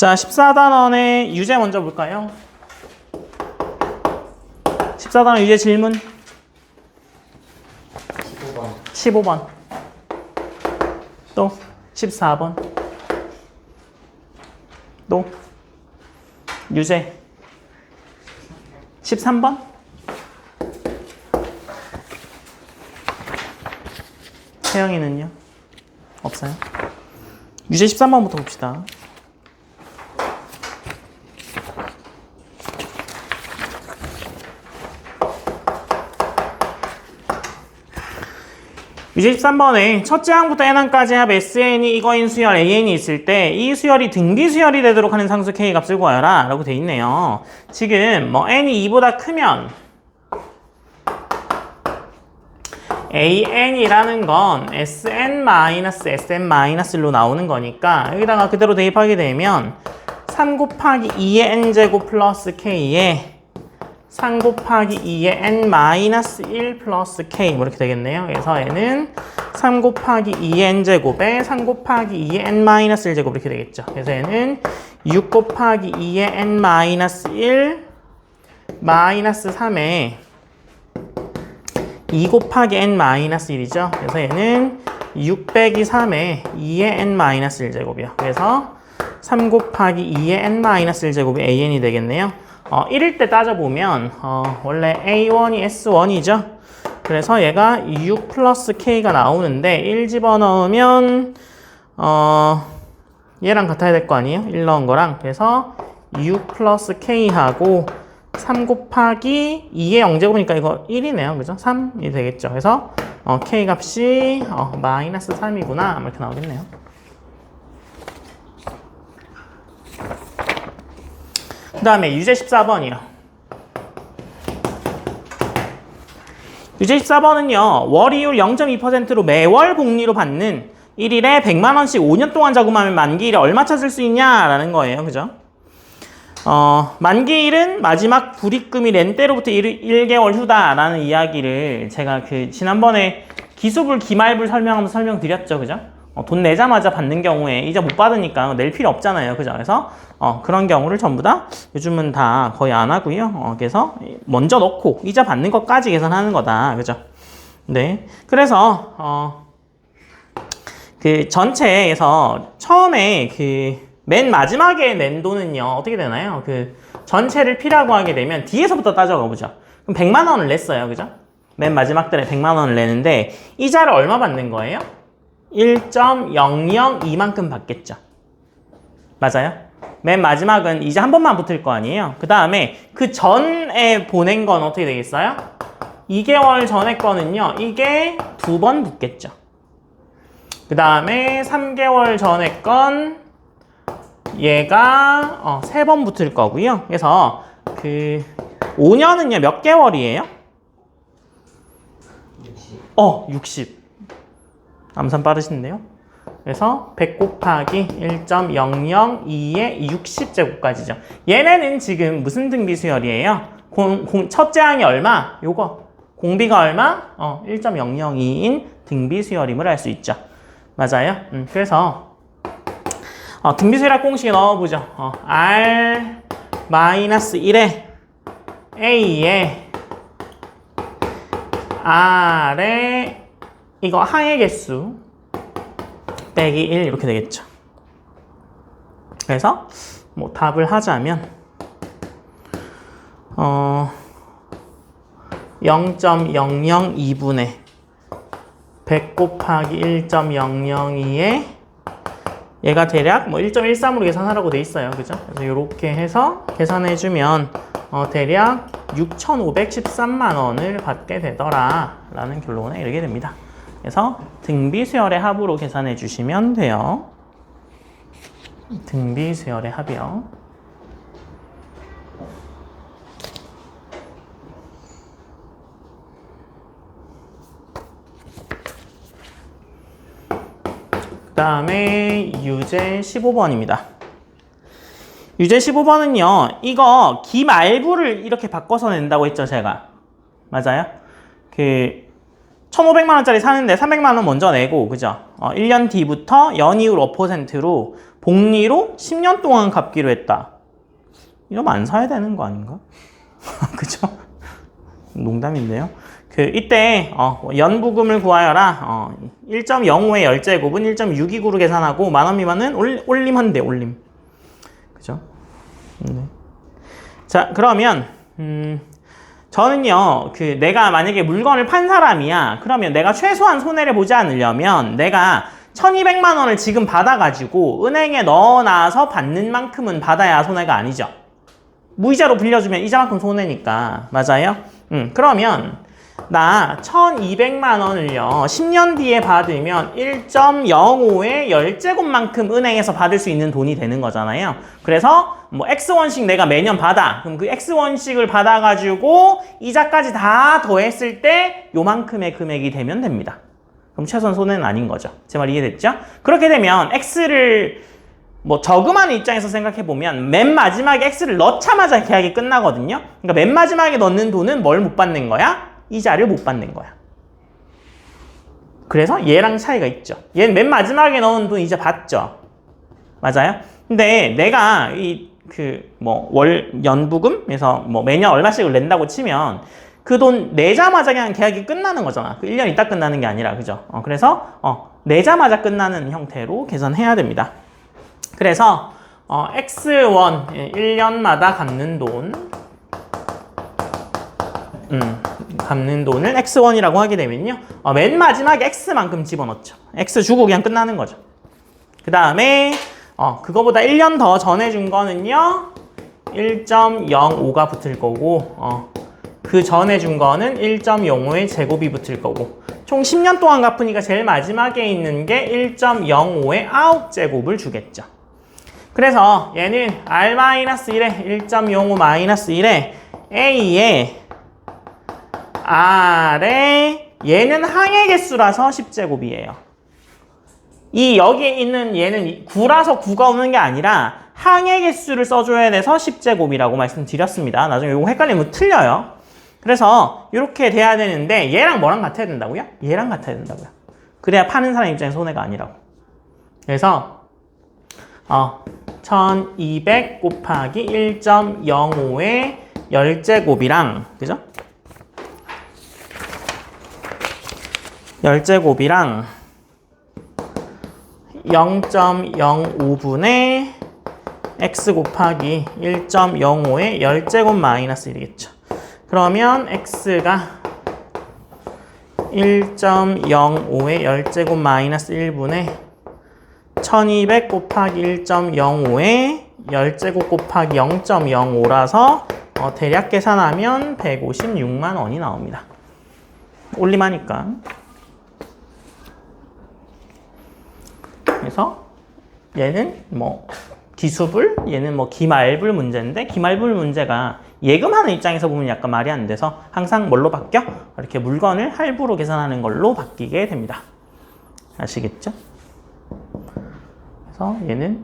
자, 14단원의 유제 먼저 볼까요? 14단원 유제 질문. 15번. 또 14번. 또 유제 13번. 태영이는요? 없어요? 유제 13번부터 봅시다. 유제 13번에 첫째 항부터 n항까지 합 SN이 이거인 수열 AN이 있을 때 이 수열이 등비 수열이 되도록 하는 상수 K 값을 구하여라 라고 돼 있네요. 지금 뭐 n이 2보다 크면 AN이라는 건 SN-SN-1로 나오는 거니까 여기다가 그대로 대입하게 되면 3 곱하기 2의 n제곱 플러스 K에 3 곱하기 2의 n-1 플러스 k 뭐 이렇게 되겠네요. 그래서 얘는 3 곱하기 2의 n제곱에 3 곱하기 2의 n-1제곱 이렇게 되겠죠. 그래서 얘는 6 곱하기 2의 n-1 마이너스 3에 2 곱하기 n-1이죠. 그래서 얘는 6 빼기 3에 2의 n-1제곱이요. 그래서 3 곱하기 2의 n-1제곱이 an이 되겠네요. 1일 때 따져보면 원래 A1이 S1이죠. 그래서 얘가 6 플러스 K가 나오는데 1 집어넣으면 얘랑 같아야 될 거 아니에요? 1 넣은 거랑. 그래서 6 플러스 K하고 3 곱하기 2의 0제곱이니까 이거 1이네요. 그죠? 3이 되겠죠. 그래서 K 값이 마이너스 3이구나 이렇게 나오겠네요. 그 다음에 유제 14번이요. 유제 14번은요. 월이율 0.2%로 매월 복리로 받는 1일에 100만원씩 5년 동안 저금하면 만기일에 얼마 찾을 수 있냐라는 거예요. 그죠? 만기일은 마지막 불입금이 낸 때로부터 1개월 후다라는 이야기를 제가 지난번에 기수불 기말불 설명하면서 설명드렸죠. 그죠? 돈 내자마자 받는 경우에 이자 못 받으니까 낼 필요 없잖아요. 그죠? 그래서 그런 경우를 전부 다 요즘은 다 거의 안 하고요. 그래서 먼저 넣고 이자 받는 것까지 계산하는 거다. 그죠? 네. 그래서 그 전체에서 처음에 맨 마지막에 낸 돈은요. 어떻게 되나요? 전체를 P라고 하게 되면 뒤에서부터 따져가 보죠. 그럼 100만 원을 냈어요. 그죠? 맨 마지막 달에 100만 원을 내는데 이자를 얼마 받는 거예요? 1.002만큼 받겠죠. 맞아요? 맨 마지막은 이제 한 번만 붙을 거 아니에요? 그 다음에 그 전에 보낸 건 어떻게 되겠어요? 2개월 전에 거는요. 이게 2번 붙겠죠. 그 다음에 3개월 전에 건 얘가 3번 붙을 거고요. 그래서 5년은요. 몇 개월이에요? 60. 암산 빠르신데요. 그래서 100 곱하기 1.002의 60제곱까지죠. 얘네는 지금 무슨 등비 수열이에요? 첫째 항이 얼마? 요거. 공비가 얼마? 1.002인 등비 수열임을 알 수 있죠. 맞아요? 그래서 등비 수열학 공식에 넣어보죠. R-1에 A에 R에 이거 항의 개수 빼기 1 이렇게 되겠죠. 그래서 뭐 답을 하자면 0.002분의 100 곱하기 1.002에 얘가 대략 뭐 1.13으로 계산하라고 돼 있어요. 그죠? 그래서 이렇게 해서 계산해주면 대략 6,513만 원을 받게 되더라 라는 결론에 이르게 됩니다. 그래서 등비 수열의 합으로 계산해 주시면 돼요. 등비 수열의 합이요. 그 다음에 유제 15번입니다. 유제 15번은요. 이거 기말부를 이렇게 바꿔서 낸다고 했죠. 제가. 맞아요? 1,500만 원짜리 사는데 300만 원 먼저 내고 그죠? 1년 뒤부터 연이율 5%로 복리로 10년 동안 갚기로 했다. 이러면 안 사야 되는 거 아닌가? 그죠? 농담인데요. 이때 연부금을 구하여라. 1.05의 열제곱은 1.62구로 계산하고 만원 미만은 올림한대. 올림. 그죠? 네. 자, 그러면 저는요, 내가 만약에 물건을 판 사람이야. 그러면 내가 최소한 손해를 보지 않으려면 내가 1200만 원을 지금 받아가지고 은행에 넣어놔서 받는 만큼은 받아야 손해가 아니죠. 무이자로 빌려주면 이자만큼 손해니까. 맞아요? 그러면 나 1200만 원을요 10년 뒤에 받으면 1.05의 열제곱만큼 은행에서 받을 수 있는 돈이 되는 거잖아요. 그래서 뭐 X1씩 내가 매년 받아. 그럼 그 X1씩을 받아가지고 이자까지 다 더했을 때 요만큼의 금액이 되면 됩니다. 그럼 최소한 손해는 아닌 거죠. 제 말 이해됐죠? 그렇게 되면 X를 뭐 저금하는 입장에서 생각해보면 맨 마지막에 X를 넣자마자 계약이 끝나거든요. 그러니까 맨 마지막에 넣는 돈은 뭘 못 받는 거야? 이자를 못 받는 거야. 그래서 얘랑 차이가 있죠. 얘는 맨 마지막에 넣은 돈 이자 받죠. 맞아요? 근데 내가 연부금에서 뭐 매년 얼마씩을 낸다고 치면 그 돈 내자마자 그냥 계약이 끝나는 거잖아. 1년 있다 끝나는 게 아니라, 그죠? 그래서 내자마자 끝나는 형태로 계산해야 됩니다. 그래서 X1 1년마다 갚는 돈을 X1이라고 하게 되면요. 맨 마지막에 X만큼 집어넣죠. X 주고 그냥 끝나는 거죠. 그 다음에 그거보다 1년 더 전에 준 거는요. 1.05가 붙을 거고 그 전에 준 거는 1.05의 제곱이 붙을 거고 총 10년 동안 갚으니까 제일 마지막에 있는 게 1.05의 9제곱을 주겠죠. 그래서 얘는 R-1에 1.05-1에 A에 R에 얘는 항해 개수라서 10제곱이에요. 여기에 있는 얘는 9라서 9가 없는 게 아니라 항해 개수를 써줘야 돼서 10제곱이라고 말씀드렸습니다. 나중에 이거 헷갈리면 틀려요. 그래서 이렇게 돼야 되는데 얘랑 뭐랑 같아야 된다고요? 얘랑 같아야 된다고요. 그래야 파는 사람 입장에서 손해가 아니라고. 그래서 1200 곱하기 1.05의 열제곱이랑 그죠? 열제곱이랑 0.05분의 x 곱하기 1.05의 열제곱 마이너스 1이겠죠. 그러면 x가 1.05의 열제곱 마이너스 1분의 1200 곱하기 1.05의 열제곱 곱하기 0.05라서 대략 계산하면 156만 원이 나옵니다. 올림하니까. 그래서 얘는 뭐 기수불, 얘는 뭐 기말불 문제인데 기말불 문제가 예금하는 입장에서 보면 약간 말이 안 돼서 항상 뭘로 바뀌어? 이렇게 물건을 할부로 계산하는 걸로 바뀌게 됩니다. 아시겠죠? 그래서 얘는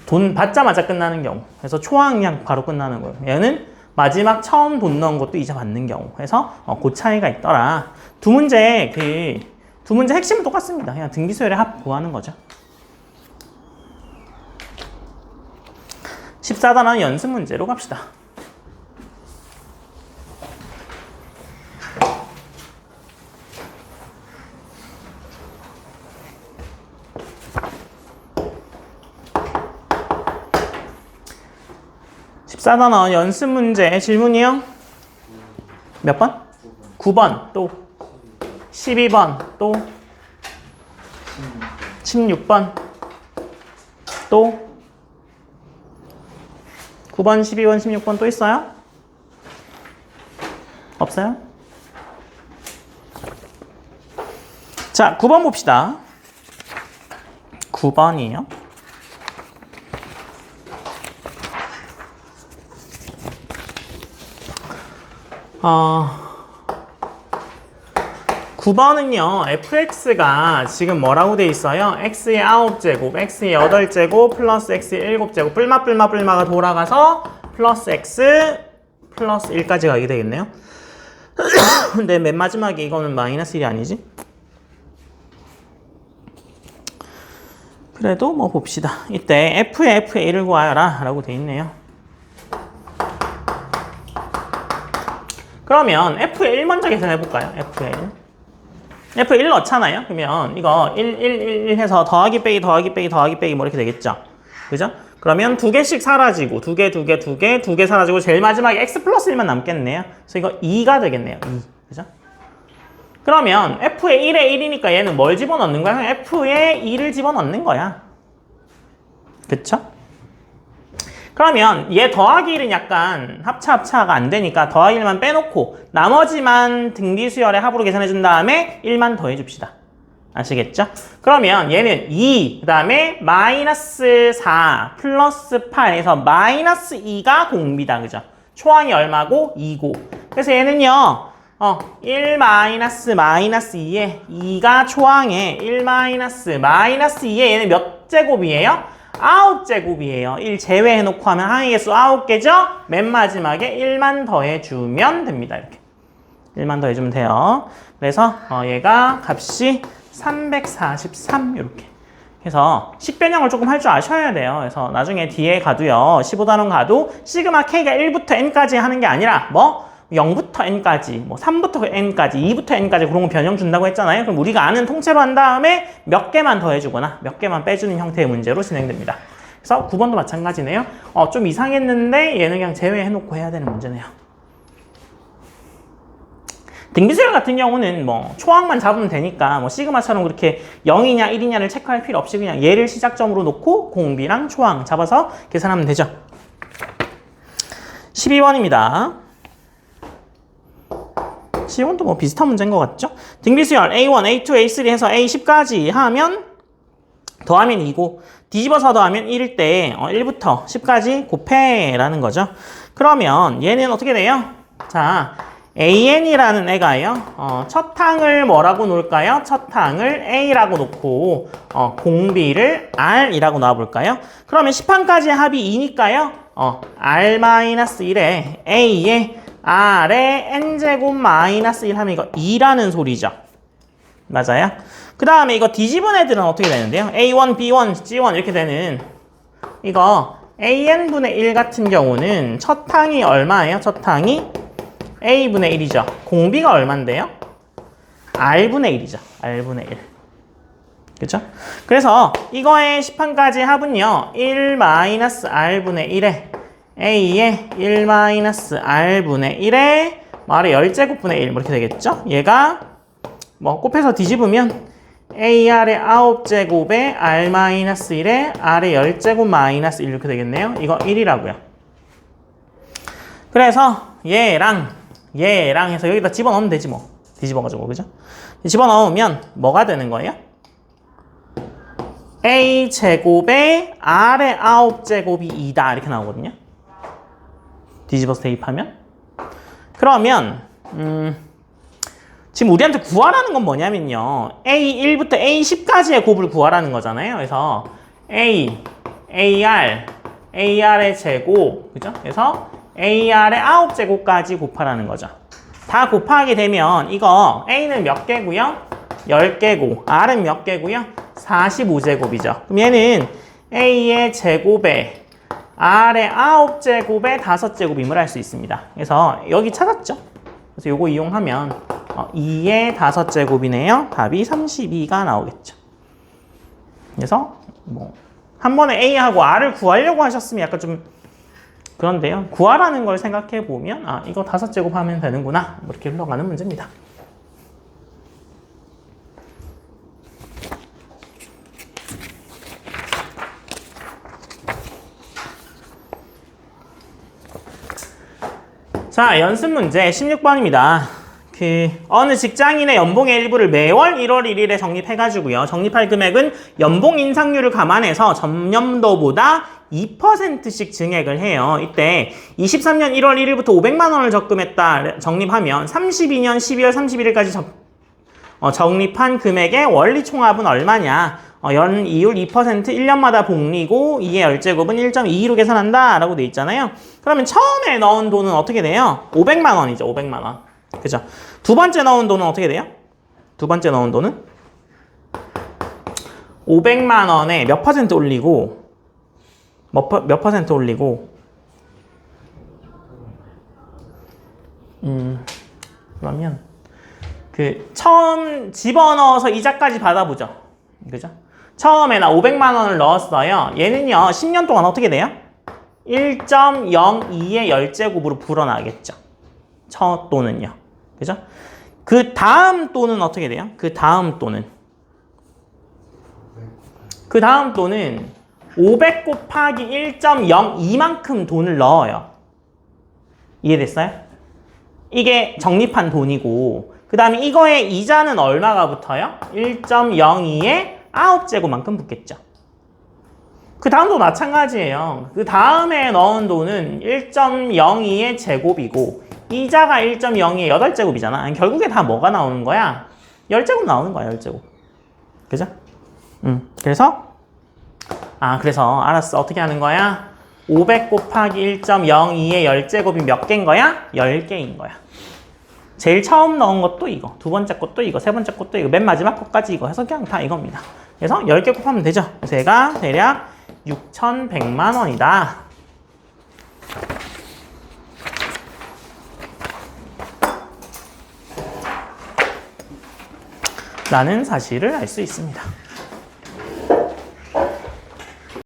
돈 받자마자 끝나는 경우, 그래서 초항량 바로 끝나는 거예요. 얘는 마지막 처음 돈 넣은 것도 이자 받는 경우. 그래서 그 차이가 있더라. 두 문제 핵심은 똑같습니다. 그냥 등기소열의 합 구하는 거죠. 14단원 연습 문제로 갑시다. (14단원) 연습 문제 질문이요? 몇 번? 9번 또 12번 또 16번 또 9번, 12번, 16번 또 있어요? 없어요? 자, 9번 봅시다. 9번이에요. 9번은요, fx가 지금 뭐라고 돼 있어요? x의 9제곱, x의 8제곱, 플러스 x의 7제곱, 뿔마가 돌아가서 플러스 x, 플러스 1까지 가게 되겠네요. 근데 맨 마지막에 이거는 마이너스 1이 아니지? 그래도 뭐 봅시다. 이때 F의 1을 구하여라 라고 돼 있네요. 그러면 F의 1 먼저 계산해볼까요? F의 1. F의 1 넣잖아요? 그러면 이거 1 해서 더하기 빼기 더하기 빼기 더하기 빼기 뭐 이렇게 되겠죠? 그죠? 그러면 2개씩 사라지고 2개 사라지고 제일 마지막에 x 플러스 1만 남겠네요. 그래서 이거 2가 되겠네요. 2. 그죠? 그러면 F의 1에 1이니까 얘는 뭘 집어넣는 거야? F의 2를 집어넣는 거야. 그쵸? 그러면 얘 더하기 1은 약간 합차가 안 되니까 더하기 1만 빼놓고 나머지만 등비수열의 합으로 계산해 준 다음에 1만 더해 줍시다. 아시겠죠? 그러면 얘는 2, 그 다음에 마이너스 4 플러스 8에서 마이너스 2가 공비다. 그죠? 초항이 얼마고? 2고. 그래서 얘는요, 1 마이너스 2에 2가 초항에 1 마이너스 2에 얘는 몇 제곱이에요? 9제곱이에요. 1 제외해놓고 하면 항의 개수 9개죠? 맨 마지막에 1만 더해주면 됩니다. 이렇게. 1만 더해주면 돼요. 그래서 얘가 값이 343 이렇게 해서 식변형을 조금 할 줄 아셔야 돼요. 그래서 나중에 뒤에 가도요. 15단원 가도 시그마 K가 1부터 N까지 하는 게 아니라 뭐 0부터 N까지, 뭐 3부터 N까지, 2부터 N까지 그런 거 변형 준다고 했잖아요. 그럼 우리가 아는 통째로 한 다음에 몇 개만 더해주거나 몇 개만 빼주는 형태의 문제로 진행됩니다. 그래서 9번도 마찬가지네요. 좀 이상했는데 얘는 그냥 제외해놓고 해야 되는 문제네요. 등비수열 같은 경우는 뭐 초항만 잡으면 되니까 뭐 시그마처럼 그렇게 0이냐 1이냐를 체크할 필요 없이 그냥 얘를 시작점으로 놓고 공비랑 초항 잡아서 계산하면 되죠. 12번입니다. 12번도 뭐 비슷한 문제인 것 같죠? 등비수열 A1, A2, A3 해서 A10까지 하면 더하면 2고 뒤집어서 더하면 1일 때 1부터 10까지 곱해라는 거죠. 그러면 얘는 어떻게 돼요? 자, AN이라는 애가요. 첫 항을 뭐라고 놓을까요? 첫 항을 A라고 놓고 공비를 R이라고 놔볼까요? 그러면 10항까지의 합이 2니까요. R-1에 A에 R에 N제곱 마이너스 1 하면 이거 2라는 소리죠. 맞아요? 그 다음에 이거 뒤집은 애들은 어떻게 되는데요? A1, B1, G1 이렇게 되는 이거 AN분의 1 같은 경우는 첫 항이 얼마예요? 첫 항이 A분의 1이죠. 공비가 얼만데요? R분의 1이죠. R분의 1. 그렇죠? 그래서 이거의 10항까지 합은요. 1-R분의 1에 A의 1-R분의 1에 R의 10제곱분의 1 이렇게 되겠죠? 얘가 뭐 곱해서 뒤집으면 AR의 9제곱에 R-1에 R의 10제곱 마이너스 1 이렇게 되겠네요. 이거 1이라고요. 그래서 얘랑 해서 여기다 집어넣으면 되지 뭐. 뒤집어가지고, 그죠? 집어넣으면 뭐가 되는 거예요? A제곱에 R의 9제곱이 2다 이렇게 나오거든요. 뒤집어서 대입하면. 그러면 지금 우리한테 구하라는 건 뭐냐면요. A1부터 A10까지의 곱을 구하라는 거잖아요. 그래서 AR의 제곱, 그죠? 그래서 AR의 9제곱까지 곱하라는 거죠. 다 곱하게 되면 이거 A는 몇 개고요? 10개고 R은 몇 개고요? 45제곱이죠. 그럼 얘는 A의 제곱에 R의 9제곱에 5제곱임을 알 수 있습니다. 그래서 여기 찾았죠? 그래서 요거 이용하면 2의 5제곱이네요. 답이 32가 나오겠죠. 그래서 뭐 한 번에 A하고 R을 구하려고 하셨으면 약간 좀 그런데요. 구하라는 걸 생각해 보면 이거 5제곱 하면 되는구나. 뭐 이렇게 흘러가는 문제입니다. 자, 연습 문제 16번입니다. 어느 직장인의 연봉의 일부를 매월 1월 1일에 적립해가지고요. 적립할 금액은 연봉 인상률을 감안해서 전년도보다 2%씩 증액을 해요. 이때 23년 1월 1일부터 500만 원을 적금했다 적립하면 32년 12월 31일까지 적립한 금액의 원리 총합은 얼마냐? 연 이율 2% 1년마다 복리고 2의 열제곱은 1.22로 계산한다 라고 돼 있잖아요. 그러면 처음에 넣은 돈은 어떻게 돼요? 500만 원이죠. 500만 원. 그죠? 두 번째 넣은 돈은 어떻게 돼요? 두 번째 넣은 돈은 500만 원에 몇 퍼센트 올리고 몇 퍼센트 올리고 그러면 그 처음 집어넣어서 이자까지 받아보죠. 그죠? 처음에 나 500만 원을 넣었어요. 얘는요 10년 동안 어떻게 돼요? 1.02의 열제곱으로 불어나겠죠. 첫 돈은요. 그죠? 그 다음 돈은 어떻게 돼요? 그 다음 돈은 500 곱하기 1.02만큼 돈을 넣어요. 이해됐어요? 이게 적립한 돈이고 그 다음에 이거의 이자는 얼마가 붙어요? 1.02의 9제곱만큼 붙겠죠. 그 다음도 마찬가지예요. 그 다음에 넣은 돈은 1.02의 제곱이고 이자가 1.02의 8제곱이잖아. 결국에 다 뭐가 나오는 거야? 10제곱 나오는 거야, 10제곱. 그죠? 그래서 알았어. 어떻게 하는 거야? 500 곱하기 1.02의 10제곱이 몇 개인 거야? 10개인 거야. 제일 처음 넣은 것도 이거, 두 번째 것도 이거, 세 번째 것도 이거, 맨 마지막 것까지 이거 해서 그냥 다 이겁니다. 그래서 10개 곱하면 되죠. 그래서 얘가 대략 6,100만 원이다. 라는 사실을 알 수 있습니다.